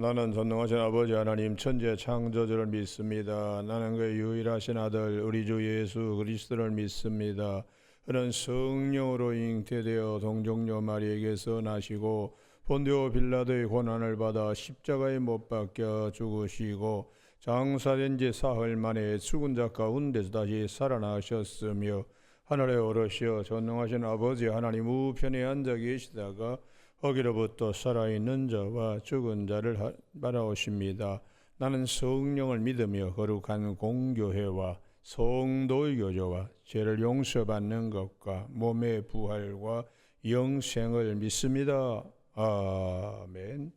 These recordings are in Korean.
나는 전능하신 아버지 하나님 천지의 창조주를 믿습니다. 나는 그의 유일하신 아들 우리 주 예수 그리스도를 믿습니다. 그는 성령으로 잉태되어 동정녀 마리에게서 나시고 본디오 빌라도의 고난을 받아 십자가에 못 박혀 죽으시고 장사된 지 사흘 만에 죽은 자 가운데서 다시 살아나셨으며 하늘에 오르시어 전능하신 아버지 하나님 우편에 앉아 계시다가 거기로부터 살아있는 자와 죽은 자를 바라오십니다. 나는 성령을 믿으며 거룩한 공교회와 성도의 교조와 죄를 용서받는 것과 몸의 부활과 영생을 믿습니다. 아멘.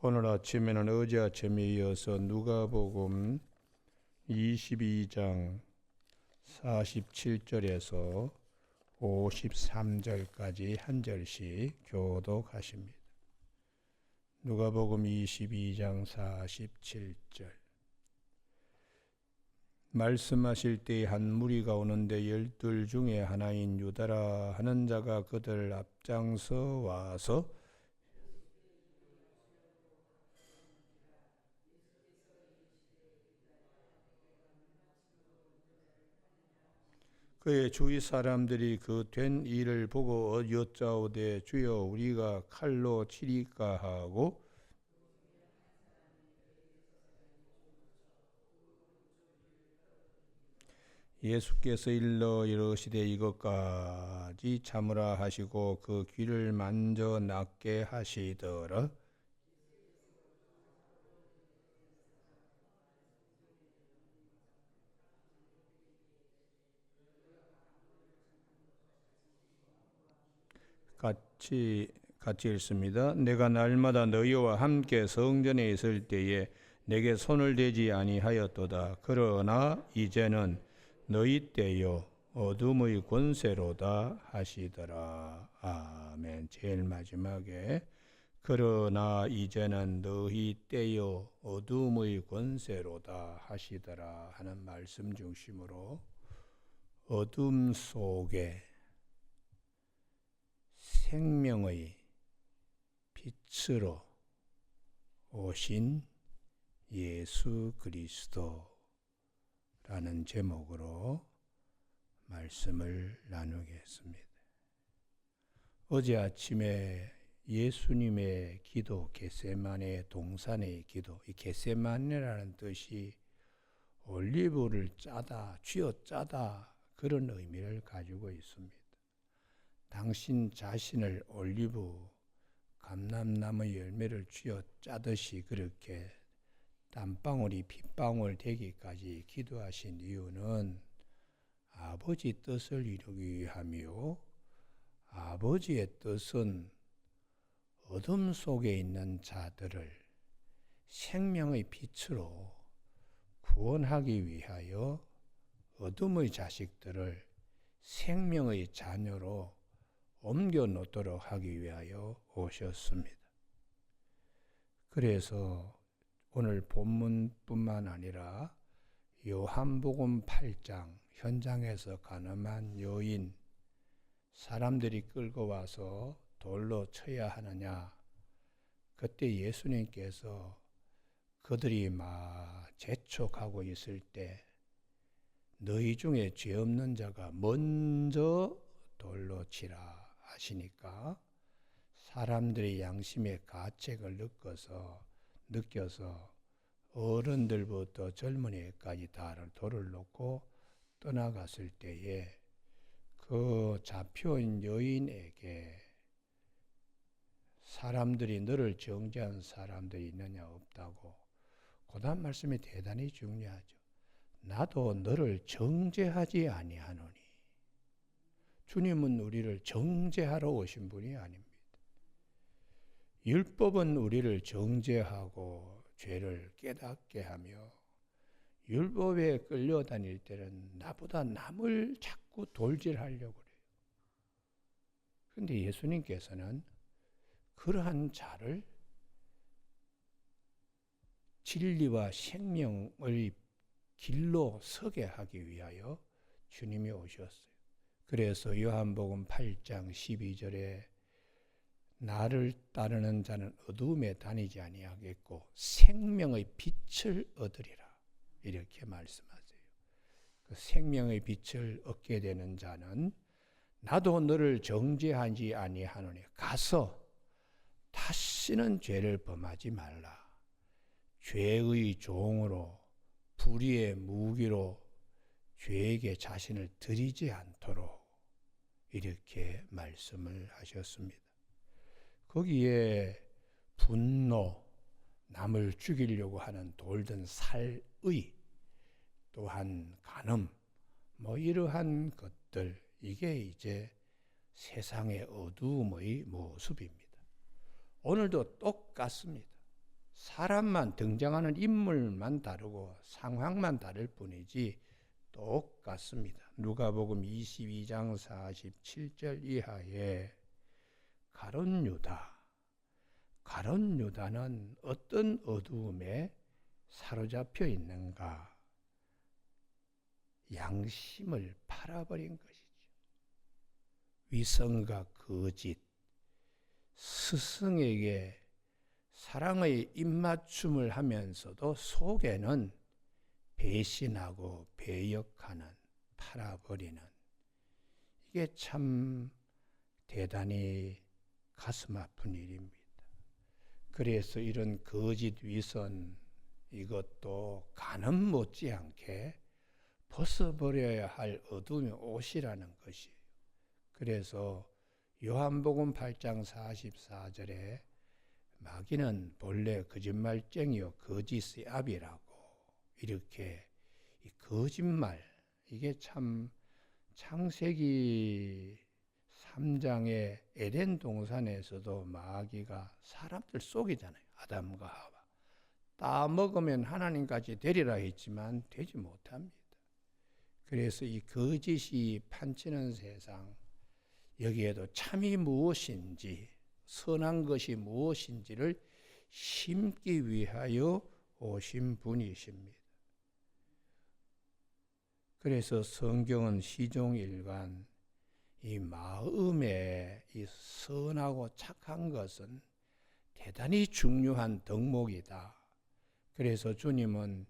오늘 아침에는 어제 아침에 이어서 누가복음 22장 47절에서 53절까지 한 절씩 교독하십니다. 누가복음 22장 47절. 말씀하실 때에 한 무리가 오는데 12 중에 하나인 유다라 하는 자가 그들 앞장서 와서 그의 주위 사람들이 그 된 일을 보고 여짜오되 주여 우리가 칼로 치리까 하고 예수께서 일러 이르시되 이것까지 참으라 하시고 그 귀를 만져 낫게 하시더라. 같이 읽습니다. 내가 날마다 너희와 함께 성전에 있을 때에 내게 손을 대지 아니하였도다. 그러나 이제는 너희 때요 어둠의 권세로다 하시더라. 아멘. 제일 마지막에 그러나 이제는 너희 때요 어둠의 권세로다 하시더라 하는 말씀 중심으로 어둠 속에 생명의 빛으로 오신 예수 그리스도라는 제목으로 말씀을 나누겠습니다. 어제 아침에 예수님의 기도, 겟세마네 동산의 기도, 이 겟세마네라는 뜻이 올리브를 짜다, 쥐어 짜다 그런 의미를 가지고 있습니다. 당신 자신을 올리브 감람나무 열매를 쥐어 짜듯이 그렇게 땀방울이 핏방울 되기까지 기도하신 이유는 아버지 뜻을 이루기 위함이요 아버지의 뜻은 어둠 속에 있는 자들을 생명의 빛으로 구원하기 위하여 어둠의 자식들을 생명의 자녀로 옮겨 놓도록 하기 위하여 오셨습니다. 그래서 오늘 본문뿐만 아니라 요한복음 8장 현장에서 가늠한 여인 사람들이 끌고 와서 돌로 쳐야 하느냐 그때 예수님께서 그들이 막 재촉하고 있을 때 너희 중에 죄 없는 자가 먼저 돌로 치라 하시니까 사람들이 양심의 가책을 느껴서 어른들부터 젊은이까지 다 돌을 놓고 떠나갔을 때에 그 잡혀온 여인에게 사람들이 너를 정죄한 사람들이 있느냐 없다고 그 다음 말씀이 대단히 중요하죠. 나도 너를 정죄하지 아니하노니 주님은 우리를 정죄하러 오신 분이 아닙니다. 율법은 우리를 정죄하고 죄를 깨닫게 하며 율법에 끌려다닐 때는 나보다 남을 자꾸 돌질하려고 그래요. 그런데 예수님께서는 그러한 자를 진리와 생명의 길로 서게 하기 위하여 주님이 오셨어요. 그래서 요한복음 8장 12절에 나를 따르는 자는 어두움에 다니지 아니하겠고 생명의 빛을 얻으리라. 이렇게 말씀하세요. 그 생명의 빛을 얻게 되는 자는 나도 너를 정죄하지 아니하노니 가서 다시는 죄를 범하지 말라. 죄의 종으로 불의의 무기로 죄에게 자신을 드리지 않도록 이렇게 말씀을 하셨습니다. 거기에 분노, 남을 죽이려고 하는 돌든 살의, 또한 간음, 이러한 것들, 이게 이제 세상의 어두움의 모습입니다. 오늘도 똑같습니다. 사람만 등장하는 인물만 다르고 상황만 다를 뿐이지 똑같습니다. 누가복음 22장 47절 이하에 가룟 유다는 어떤 어두움에 사로잡혀 있는가? 양심을 팔아버린 것이죠. 위선과 거짓, 스승에게 사랑의 입맞춤을 하면서도 속에는 배신하고 배역하는, 팔아버리는, 이게 참 대단히 가슴 아픈 일입니다. 그래서 이런 거짓 위선, 이것도 간음 못지않게 벗어버려야 할 어둠의 옷이라는 것이에요. 그래서 요한복음 8장 44절에 마귀는 본래 거짓말쟁이요 거짓의 아비라고, 이렇게 이 거짓말, 이게 참 창세기 3장의 에덴 동산에서도 마귀가 사람들 속이잖아요. 아담과 하와. 따먹으면 하나님까지 되리라 했지만 되지 못합니다. 그래서 이 거짓이 판치는 세상, 여기에도 참이 무엇인지, 선한 것이 무엇인지를 심기 위하여 오신 분이십니다. 그래서 성경은 시종일관 이 마음에 이 선하고 착한 것은 대단히 중요한 덕목이다. 그래서 주님은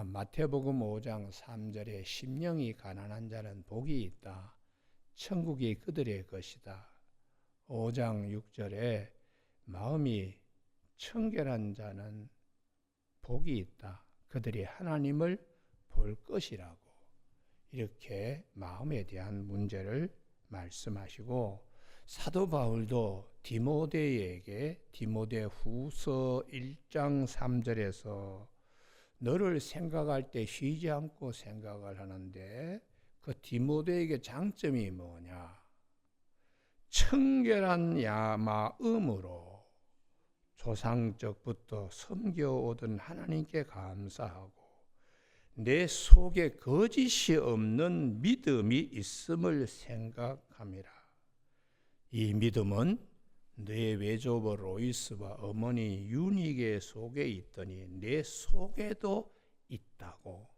마태복음 5장 3절에 심령이 가난한 자는 복이 있다. 천국이 그들의 것이다. 5장 6절에 마음이 청결한 자는 복이 있다. 그들이 하나님을 볼 것이라고, 이렇게 마음에 대한 문제를 말씀하시고, 사도 바울도 디모데에게 디모데후서 1장 3절에서 너를 생각할 때 쉬지 않고 생각을 하는데, 그 디모데에게 장점이 뭐냐? 청결한 마음으로 조상적부터 섬겨오던 하나님께 감사하고 내 속에 거짓이 없는 믿음이 있음을 생각함이라. 이 믿음은 내 외조부 로이스와 어머니 유니게 속에 있더니 내 속에도 있다고.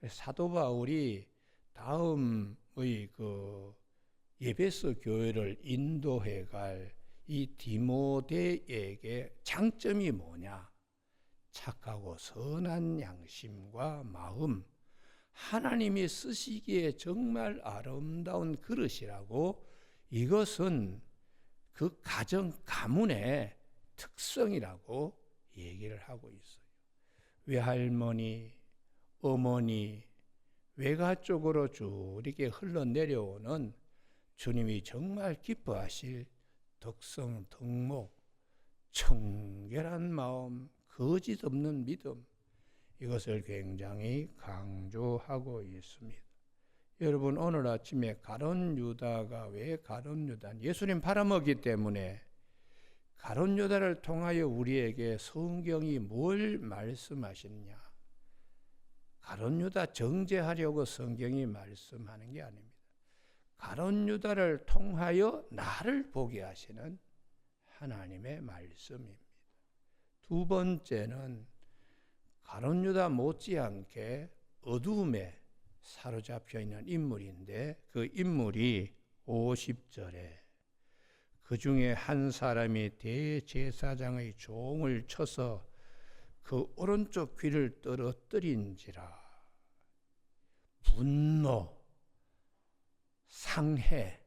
사도 바울이 다음의 예배소 교회를 인도해 갈 이 디모데에게 장점이 뭐냐? 착하고 선한 양심과 마음, 하나님이 쓰시기에 정말 아름다운 그릇이라고, 이것은 그 가문의 특성이라고 얘기를 하고 있어요. 외할머니, 어머니, 외가 쪽으로 쭉 이렇게 흘러내려오는 주님이 정말 기뻐하실 덕성, 덕목, 청결한 마음, 거짓 없는 믿음, 이것을 굉장히 강조하고 있습니다. 여러분, 오늘 아침에 가룟 유다가 왜 가룟 유다? 예수님 팔아먹기 때문에 가룟 유다를 통하여 우리에게 성경이 뭘 말씀하시느냐? 가룟 유다 정죄하려고 성경이 말씀하는 게 아닙니다. 가룟 유다를 통하여 나를 보게 하시는 하나님의 말씀입니다. 두 번째는 가룟 유다 못지않게 어두움에 사로잡혀 있는 인물인데, 그 인물이 50절에 그 중에 한 사람이 대제사장의 종을 쳐서 그 오른쪽 귀를 떨어뜨린지라. 분노, 상해,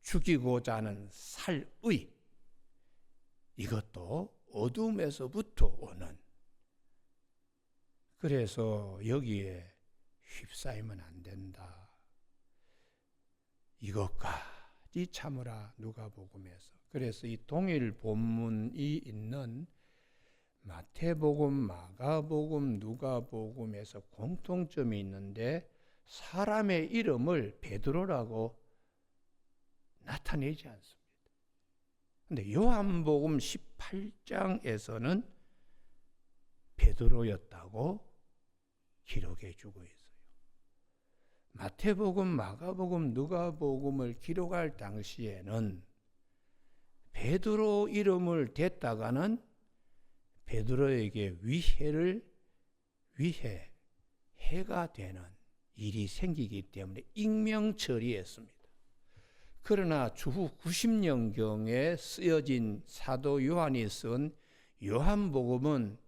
죽이고자 하는 살의, 이것도 어둠에서부터 오는. 그래서 여기에 휩싸이면 안 된다. 이것까지 참으라, 누가복음에서. 그래서 이 동일 본문이 있는 마태복음, 마가복음, 누가복음에서 공통점이 있는데 사람의 이름을 베드로라고 나타내지 않습니다. 그런데 요한복음 18장에서는 베드로였다고 기록해 주고 있어요. 마태복음, 마가복음, 누가복음을 기록할 당시에는 베드로 이름을 댔다가는 베드로에게 해가 되는 일이 생기기 때문에 익명 처리했습니다. 그러나 주후 90년경에 쓰여진 사도 요한이 쓴 요한복음은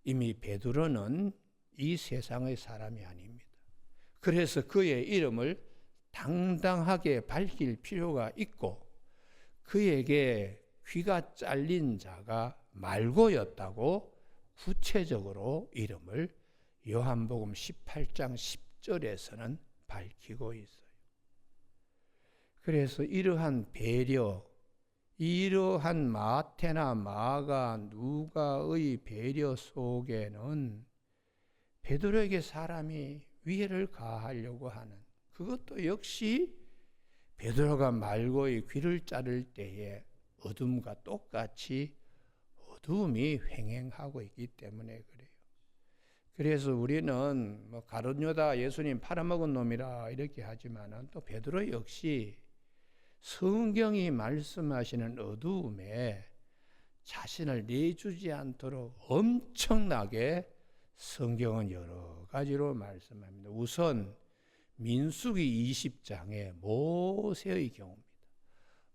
이미 베드로는 이 세상의 사람이 아닙니다. 그래서 그의 이름을 당당하게 밝힐 필요가 있고 그에게 귀가 잘린 자가 말고였다고 구체적으로 이름을 요한복음 18장 10절에서는 밝히고 있어요. 그래서 이러한 배려, 이러한 마태나 마가, 누가의 배려 속에는 베드로에게 사람이 위해를 가하려고 하는, 그것도 역시 베드로가 말고의 귀를 자를 때에 어둠과 똑같이 어둠이 횡행하고 있기 때문에 그래요. 그래서 우리는 가룟유다 예수님 팔아먹은 놈이라 이렇게 하지만은 또 베드로 역시 성경이 말씀하시는 어두움에 자신을 내주지 않도록 엄청나게 성경은 여러 가지로 말씀합니다. 우선 민수기 20장에 모세의 경우입니다.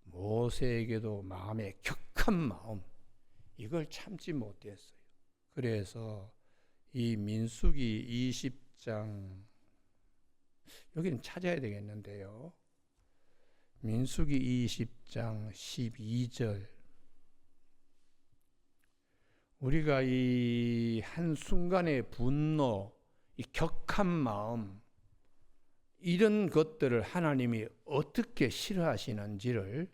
모세에게도 마음의 격한 마음, 이걸 참지 못했어요. 그래서 이 민수기 20장, 여기는 찾아야 되겠는데요. 민수기 20장 12절, 우리가 이 한순간의 분노, 이 격한 마음, 이런 것들을 하나님이 어떻게 싫어하시는지를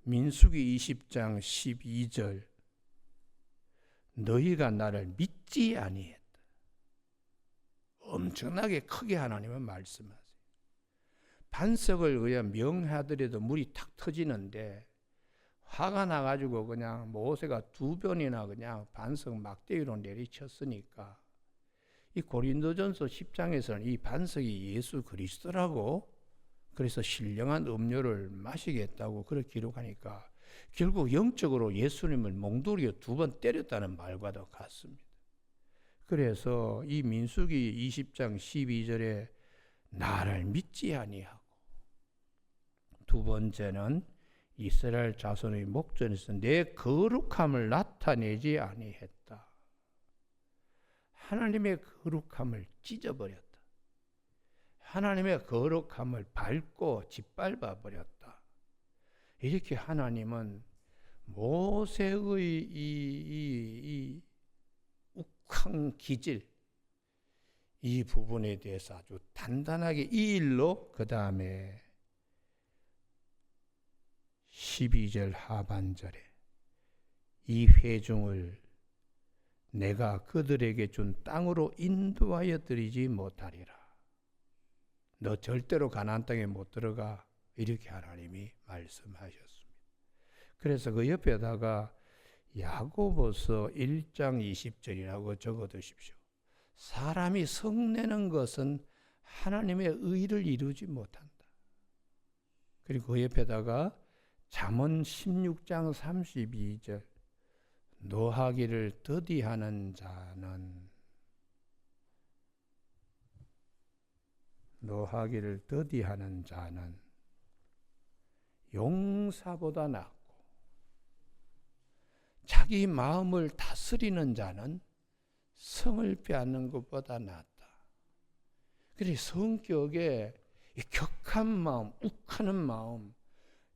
민수기 20장 12절, 너희가 나를 믿지 아니했다. 엄청나게 크게 하나님은 말씀하세요. 반석을 그냥 명하더라도 물이 탁 터지는데 화가 나가지고 그냥 모세가 2번이나 그냥 반석 막대기로 내리쳤으니까 이 고린도전서 10장에서는 이 반석이 예수 그리스도라고, 그래서 신령한 음료를 마시겠다고 그렇게 기록하니까 결국 영적으로 예수님을 몽돌이에 2번 때렸다는 말과도 같습니다. 그래서 이 민수기 20장 12절에 나를 믿지 아니하고, 두 번째는 이스라엘 자손의 목전에서 내 거룩함을 나타내지 아니했다. 하나님의 거룩함을 찢어버렸다. 하나님의 거룩함을 밟고 짓밟아 버렸다. 이렇게 하나님은 모세의 이 욱한 기질, 이 부분에 대해서 아주 단단하게 이 일로 그 다음에 12절 하반절에 이 회중을 내가 그들에게 준 땅으로 인도하여 드리지 못하리라. 너 절대로 가나안 땅에 못 들어가. 이렇게 하나님이 말씀하셨습니다. 그래서 그 옆에다가 야고보서 1장 20절이라고 적어두십시오. 사람이 성내는 것은 하나님의 의를 이루지 못한다. 그리고 그 옆에다가 잠언 16장 32절, 노하기를 더디하는 자는 용사보다 낫고 자기 마음을 다스리는 자는 성을 빼앗는 것보다 낫다. 그래서 성격에 이 격한 마음, 욱하는 마음,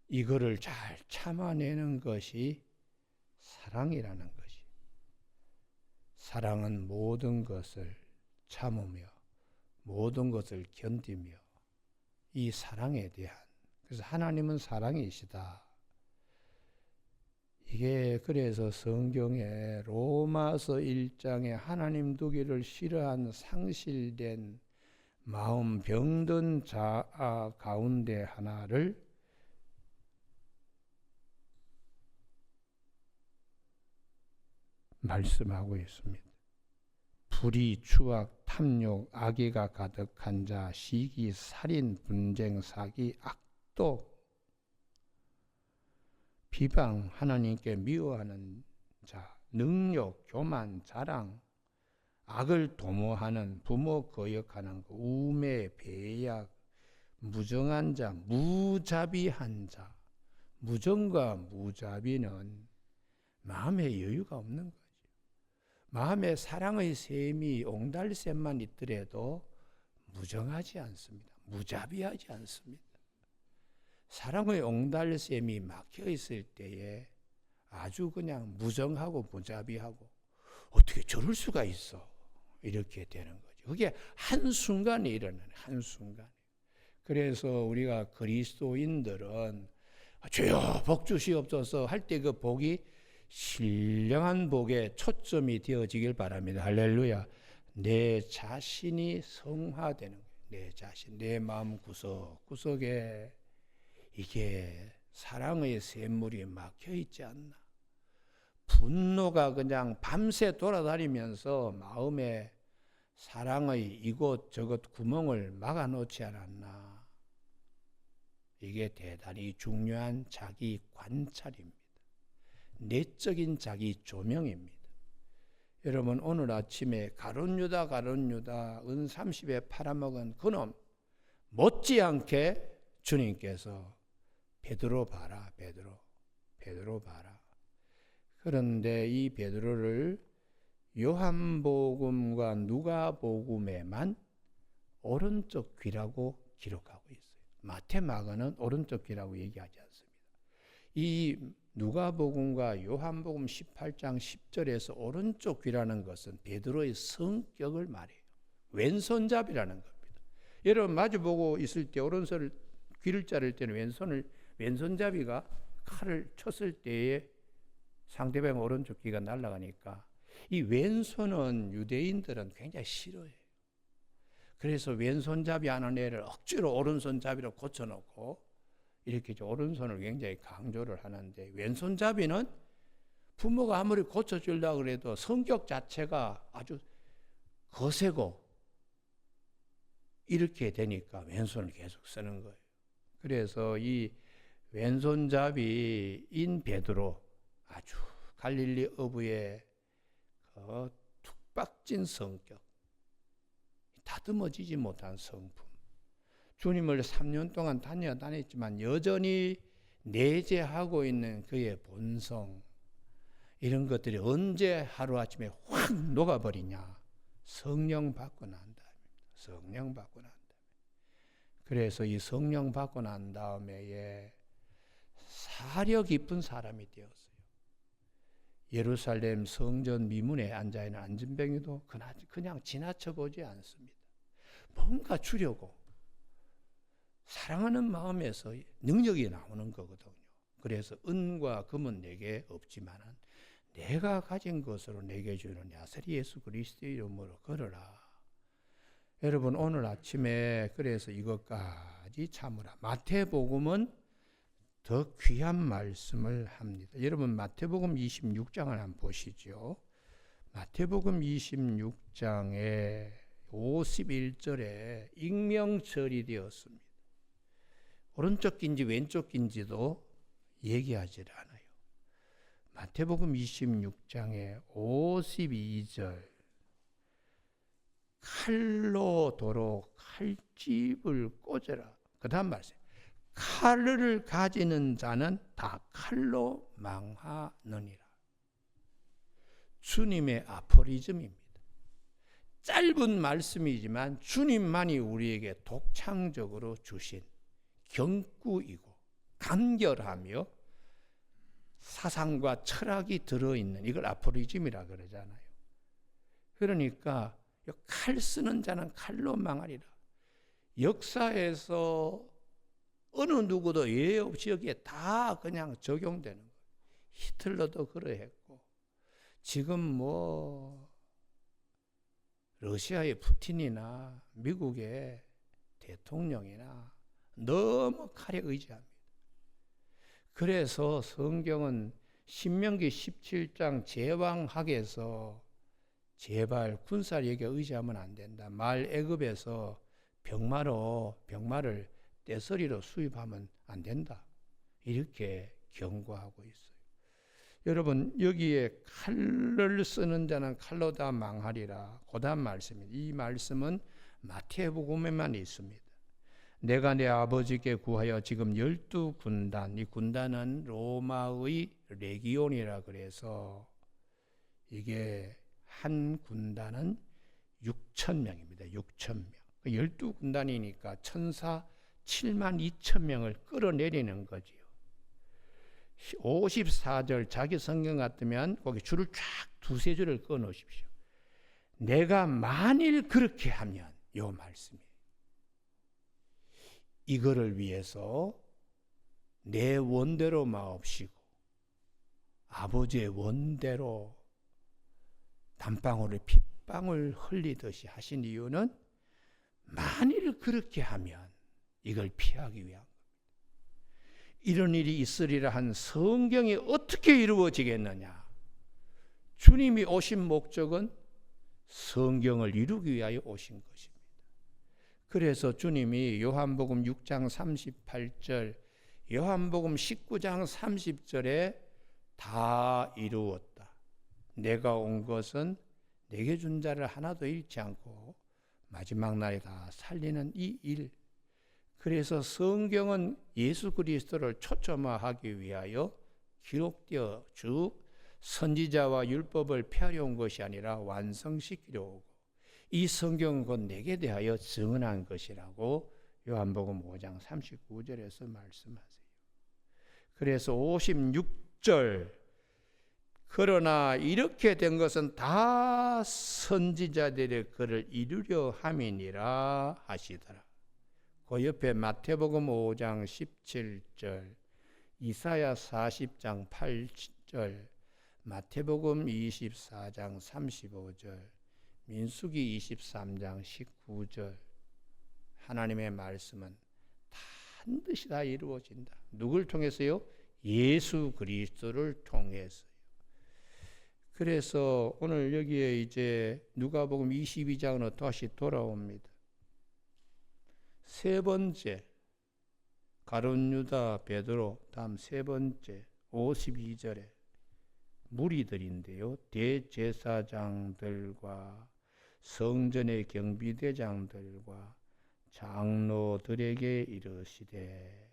이거를 잘 참아내는 것이 사랑이라는 것이. 사랑은 모든 것을 참으며 모든 것을 견디며 이 사랑에 대한, 그래서 하나님은 사랑이시다. 이게 그래서 성경에 로마서 1장에 하나님 두기를 싫어한 상실된 마음 병든 자 가운데 하나를 말씀하고 있습니다. 불의, 추악, 탐욕, 악의가 가득한 자, 시기, 살인, 분쟁, 사기, 악독, 비방, 하나님께 미워하는 자, 능욕, 교만, 자랑, 악을 도모하는, 부모 거역하는 것, 우매, 배약, 무정한 자, 무자비한 자. 무정과 무자비는 마음에 여유가 없는 거죠. 마음에 사랑의 샘이 옹달샘만 있더라도 무정하지 않습니다. 무자비하지 않습니다. 사랑의 옹달샘이 막혀 있을 때에 아주 그냥 무정하고 무자비하고 어떻게 저럴 수가 있어. 이렇게 되는 거죠. 그게 한순간에 일어나는, 한순간에. 그래서 우리가 그리스도인들은 주여 복 주시옵소서 할 때 그 복이 신령한 복에 초점이 되어지길 바랍니다. 할렐루야. 내 자신이 성화되는 거예요. 내 자신, 내 마음 구석구석에 이게 사랑의 샘물이 막혀 있지 않나. 분노가 그냥 밤새 돌아다니면서 마음에 사랑의 이곳저곳 구멍을 막아놓지 않았나. 이게 대단히 중요한 자기 관찰입니다. 내적인 자기 조명입니다. 여러분 오늘 아침에 가룟유다 은 30에 팔아먹은 그놈 못지않게 주님께서 베드로 봐라, 베드로 봐라. 그런데 이 베드로를 요한복음과 누가복음에만 오른쪽 귀라고 기록하고 있어요. 마태, 마가는 오른쪽 귀라고 얘기하지 않습니다. 이 누가복음과 요한복음 18장 10절에서 오른쪽 귀라는 것은 베드로의 성격을 말해요. 왼손잡이라는 겁니다. 여러분 마주보고 있을 때 오른손을 귀를 자를 때는 왼손잡이가 칼을 쳤을 때에 상대방 오른쪽 귀가 날아가니까 이 왼손은 유대인들은 굉장히 싫어해요. 그래서 왼손잡이 하는 애를 억지로 오른손잡이로 고쳐놓고 이렇게 오른손을 굉장히 강조를 하는데, 왼손잡이는 부모가 아무리 고쳐주려고 해도 성격 자체가 아주 거세고 이렇게 되니까 왼손을 계속 쓰는 거예요. 그래서 이 왼손잡이인 베드로, 아주 갈릴리 어부의 그 툭박진 성격, 다듬어지지 못한 성품, 주님을 3년 동안 다녔지만 여전히 내재하고 있는 그의 본성, 이런 것들이 언제 하루아침에 확 녹아버리냐? 성령 받고 난 다음입니다. 성령 받고 난 다음에. 그래서 이 성령 받고 난 다음에 사려 깊은 사람이 되었어요. 예루살렘 성전 미문에 앉아있는 안진뱅이도 그냥 지나쳐 보지 않습니다. 뭔가 주려고 사랑하는 마음에서 능력이 나오는 거거든요. 그래서 은과 금은 내게 없지만은 내가 가진 것으로 내게 주는 나사렛 예수 그리스도의 이름으로 걸어라. 여러분 오늘 아침에 그래서 이것까지 참으라. 마태복음은 더 귀한 말씀을 합니다. 여러분 마태복음 26장을 한번 보시죠. 마태복음 26장에 51절에 익명절이 되었습니다. 오른쪽 긴지 왼쪽 긴지도 얘기하지 않아요. 마태복음 26장에 52절, 칼로 도로 칼집을 꽂아라. 그 다음 말씀, 칼을 가지는 자는 다 칼로 망하느니라. 주님의 아포리즘입니다. 짧은 말씀이지만 주님만이 우리에게 독창적으로 주신 경구이고 간결하며 사상과 철학이 들어있는, 이걸 아포리즘이라 그러잖아요. 그러니까 칼 쓰는 자는 칼로 망하리라. 역사에서 어느 누구도 예외 없이 여기에 다 그냥 적용되는 거예요. 히틀러도 그러했고, 지금 러시아의 푸틴이나 미국의 대통령이나 너무 칼에 의지합니다. 그래서 성경은 신명기 17장 제왕학에서 제발 군사력에 의지하면 안 된다. 말 애굽에서 병마를 떼서리로 수입하면 안 된다. 이렇게 경고하고 있어요. 여러분, 여기에 칼을 쓰는 자는 칼로 다 망하리라. 고단 말씀입니다. 이 말씀은 마태복음에만 있습니다. 내가 내 아버지께 구하여 지금 12군단, 이 군단은 로마의 레기온이라 그래서 이게 한 군단은 6,000명입니다. 6,000명. 12군단이니까 천사 72,000명을 끌어내리는 거지요. 54절 자기 성경 같으면 거기 줄을 쫙 두세 줄을 꺼 놓으십시오. 내가 만일 그렇게 하면, 요 말씀이에요. 이거를 위해서 내 원대로 마옵시고 아버지의 원대로 단방울에 핏방울 흘리듯이 하신 이유는 만일 그렇게 하면 이걸 피하기 위한 겁니다. 이런 일이 있으리라 한 성경이 어떻게 이루어지겠느냐? 주님이 오신 목적은 성경을 이루기 위하여 오신 것입니다. 그래서 주님이 요한복음 6장 38절, 요한복음 19장 30절에 다 이루었다. 내가 온 것은 내게 준 자를 하나도 잃지 않고 마지막 날에 다 살리는 이 일. 그래서 성경은 예수 그리스도를 초점화하기 위하여 기록되어 쭉 선지자와 율법을 폐하려 온 것이 아니라 완성시키려 오고, 이 성경은 곧 내게 대하여 증언한 것이라고 요한복음 5장 39절에서 말씀하세요. 그래서 56절, 그러나 이렇게 된 것은 다 선지자들의 글을 이루려 함이니라 하시더라. 그 옆에 마태복음 5장 17절, 이사야 40장 8절, 마태복음 24장 35절, 민수기 23장 19절, 하나님의 말씀은 반드시 다 이루어진다. 누굴 통해서요? 예수 그리스도를 통해서요. 그래서 오늘 여기에 이제 누가복음 22장으로 다시 돌아옵니다. 세 번째, 가룟 유다 베드로, 다음 세 번째 52절에 무리들인데요, 대제사장들과 성전의 경비대장들과 장로들에게 이르시되,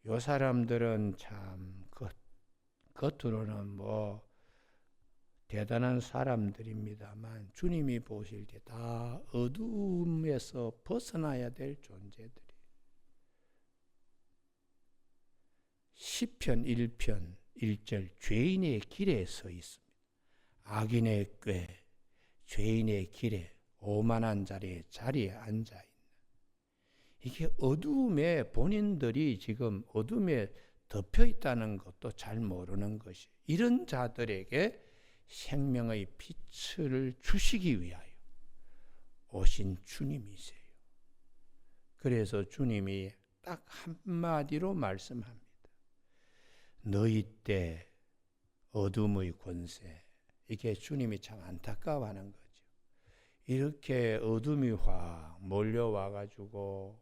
요 사람들은 참 겉으로는 대단한 사람들입니다만 주님이 보실 때 다 어둠에서 벗어나야 될 존재들이. 시편 1편 1절, 죄인의 길에 서 있습니다. 악인의 꾀, 죄인의 길에 오만한 자리에 앉아 있는, 이게 어둠에 본인들이 지금 어둠에 덮여 있다는 것도 잘 모르는 것이, 이런 자들에게 생명의 빛을 주시기 위하여 오신 주님이세요. 그래서 주님이 딱 한마디로 말씀합니다. 너희 때 어둠의 권세, 이게 주님이 참 안타까워하는 거죠. 이렇게 어둠이 확 몰려와가지고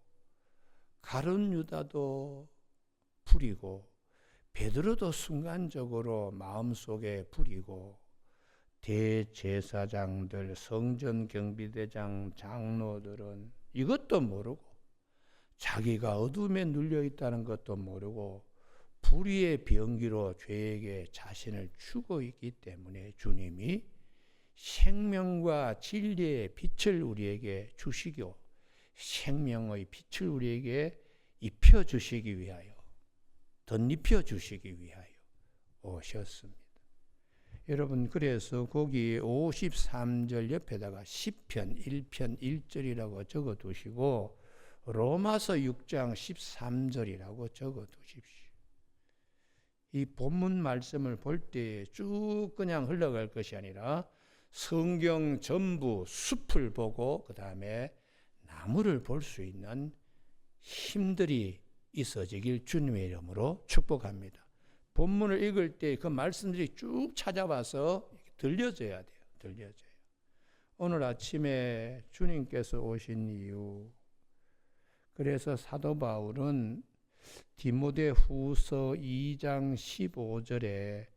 가룟 유다도 부리고 베드로도 순간적으로 마음속에 부리고, 대제사장들, 성전 경비대장, 장로들은 이것도 모르고 자기가 어둠에 눌려 있다는 것도 모르고 불의의 병기로 죄에게 자신을 주고 있기 때문에 주님이 생명과 진리의 빛을 우리에게 주시고 생명의 빛을 우리에게 입혀 주시기 위하여, 덧입혀 주시기 위하여 오셨습니다. 여러분, 그래서 거기 53절 옆에다가 시편 1편 1절이라고 적어 두시고 로마서 6장 13절이라고 적어 두십시오. 이 본문 말씀을 볼 때 쭉 그냥 흘러갈 것이 아니라 성경 전부 숲을 보고 그 다음에 나무를 볼 수 있는 힘들이 있어지길 주님의 이름으로 축복합니다. 본문을 읽을 때 그 말씀들이 쭉 찾아와서 들려져야 돼요. 들려져요. 오늘 아침에 주님께서 오신 이유, 그래서 사도 바울은 디모데후서 2장 15절에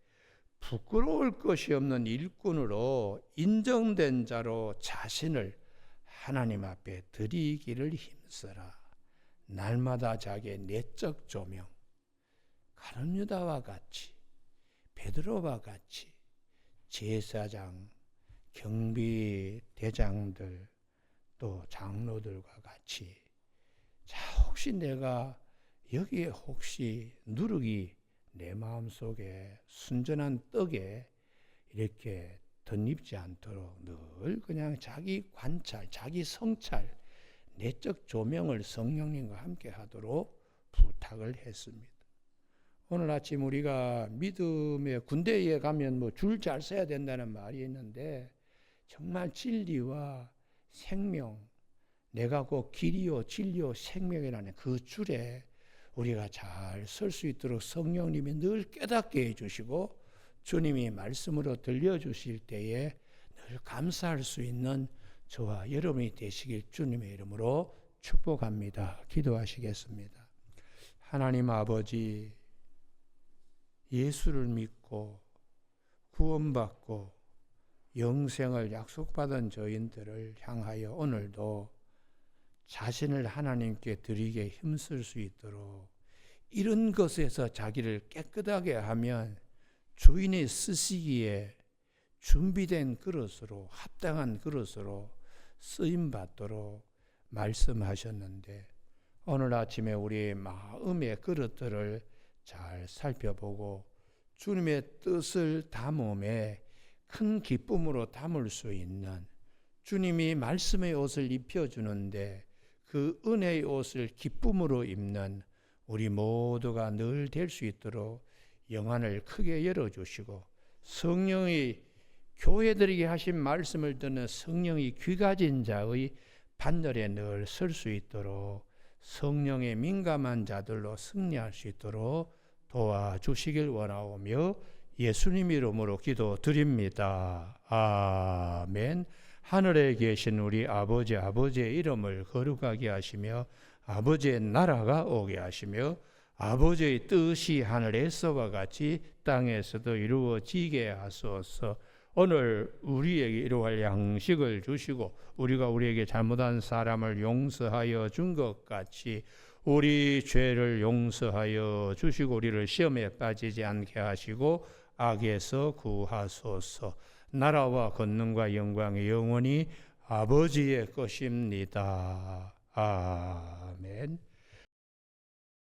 부끄러울 것이 없는 일꾼으로 인정된 자로 자신을 하나님 앞에 드리기를 힘쓰라. 날마다 자기의 내적 조명, 가룟 유다와 같이, 베드로와 같이, 제사장, 경비 대장들, 또 장로들과 같이, 자, 혹시 내가 여기에 혹시 누룩이 내 마음속에 순전한 떡에 이렇게 덧입지 않도록 늘 그냥 자기 관찰, 자기 성찰, 내적 조명을 성령님과 함께 하도록 부탁을 했습니다. 오늘 아침 우리가 믿음의 군대에 가면 뭐 줄 잘 서야 된다는 말이 있는데 정말 진리와 생명, 내가 곧 길이요 진리요 생명이라는 그 줄에 우리가 잘 설 수 있도록 성령님이 늘 깨닫게 해주시고 주님이 말씀으로 들려주실 때에 늘 감사할 수 있는 저와 여러분이 되시길 주님의 이름으로 축복합니다. 기도하시겠습니다. 하나님 아버지, 예수를 믿고 구원받고 영생을 약속받은 저희들을 향하여 오늘도 자신을 하나님께 드리게 힘쓸 수 있도록 이런 것에서 자기를 깨끗하게 하면 주인이 쓰시기에 준비된 그릇으로, 합당한 그릇으로 쓰임받도록 말씀하셨는데 오늘 아침에 우리의 마음의 그릇들을 잘 살펴보고 주님의 뜻을 담음에 큰 기쁨으로 담을 수 있는, 주님이 말씀의 옷을 입혀주는데 그 은혜의 옷을 기쁨으로 입는 우리 모두가 늘 될 수 있도록 영안을 크게 열어주시고 성령이 교회들에게 하신 말씀을 듣는 성령이 귀 가진 자의 반열에 늘 설 수 있도록 성령에 민감한 자들로 승리할 수 있도록 도와주시길 원하오며 예수님 이름으로 기도드립니다. 아멘. 하늘에 계신 우리 아버지, 아버지의 이름을 거룩하게 하시며 아버지의 나라가 오게 하시며 아버지의 뜻이 하늘에서와 같이 땅에서도 이루어지게 하소서. 오늘 우리에게 이루어갈 양식을 주시고 우리가 우리에게 잘못한 사람을 용서하여 준 것 같이 우리 죄를 용서하여 주시고 우리를 시험에 빠지지 않게 하시고 악에서 구하소서. 나라와 권능과 영광이 영원히 아버지의 것입니다. 아멘.